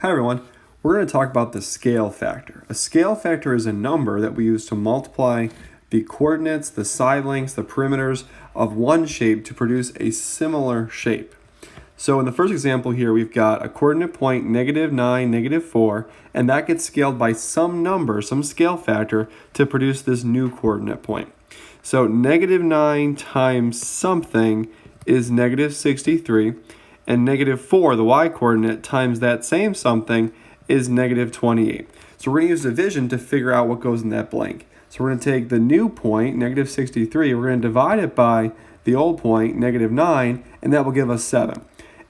Hi everyone, we're going to talk about the scale factor. A scale factor is a number that we use to multiply the coordinates, the side lengths, the perimeters of one shape to produce a similar shape. So in the first example here, we've got a coordinate point, -9, -4, and that gets scaled by some number, some scale factor, to produce this new coordinate point. So -9 times something is -63, and -4, the y-coordinate, times that same something is -28. So we're going to use division to figure out what goes in that blank. So we're going to take the new point, -63, we're going to divide it by the old point, -9, and that will give us 7.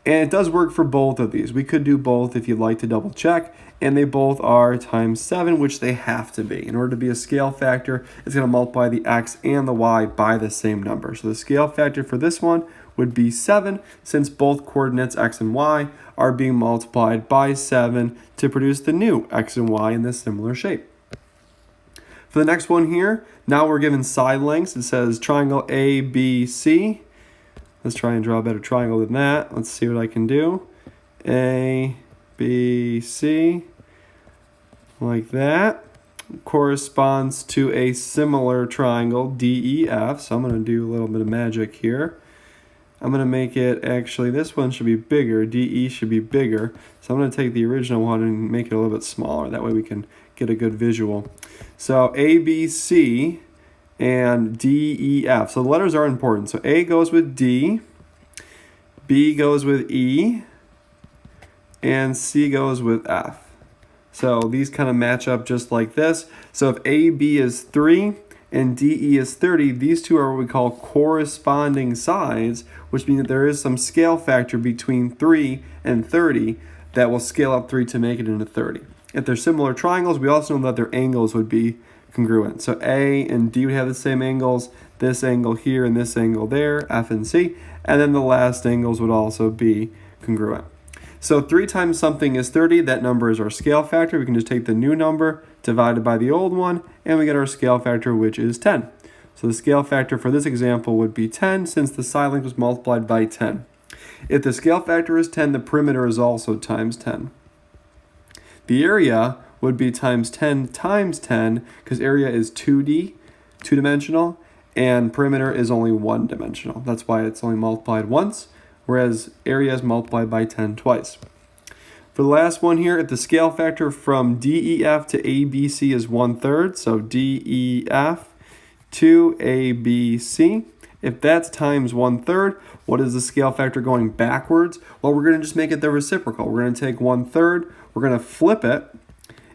And it does work for both of these. We could do both if you'd like to double check, and they both are times 7, which they have to be. In order to be a scale factor, it's going to multiply the x and the y by the same number. So the scale factor for this one would be 7, since both coordinates x and y are being multiplied by 7 to produce the new x and y in this similar shape. For the next one here, now we're given side lengths. It says triangle ABC. Let's try and draw a better triangle than that. Let's see what I can do. A, B, C, like that. Corresponds to a similar triangle, DEF. So I'm going to do a little bit of magic here. I'm going to make it, actually, this one should be bigger. DE should be bigger. So I'm going to take the original one and make it a little bit smaller. That way we can get a good visual. So ABC and DEF. So the letters are important. So A goes with D, B goes with E, and C goes with F. So these kind of match up just like this. So if AB is 3 and DE is 30, these two are what we call corresponding sides, which means that there is some scale factor between 3 and 30 that will scale up 3 to make it into 30. If they're similar triangles, we also know that their angles would be congruent. So A and D would have the same angles, this angle here and this angle there, F and C, and then the last angles would also be congruent. So 3 times something is 30, that number is our scale factor. We can just take the new number divided by the old one, and we get our scale factor, which is 10. So the scale factor for this example would be 10, since the side length was multiplied by 10. If the scale factor is 10, the perimeter is also times 10. The area would be times 10 times 10, because area is 2D, two-dimensional, and perimeter is only one-dimensional. That's why it's only multiplied once, whereas area is multiplied by 10 twice. For the last one here, if the scale factor from DEF to ABC is 1/3, so DEF to ABC, if that's times 1/3, what is the scale factor going backwards? Well, we're going to just make it the reciprocal. We're going to take 1/3, we're going to flip it,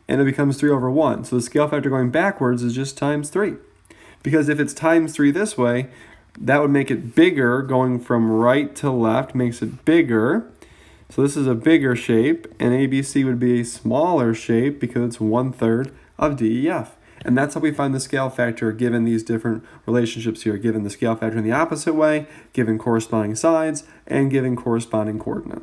and it becomes 3/1. So the scale factor going backwards is just times 3. Because if it's times 3 this way, that would make it bigger. Going from right to left makes it bigger. So this is a bigger shape, and ABC would be a smaller shape because it's 1/3 of DEF. And that's how we find the scale factor given these different relationships here, given the scale factor in the opposite way, given corresponding sides, and given corresponding coordinates.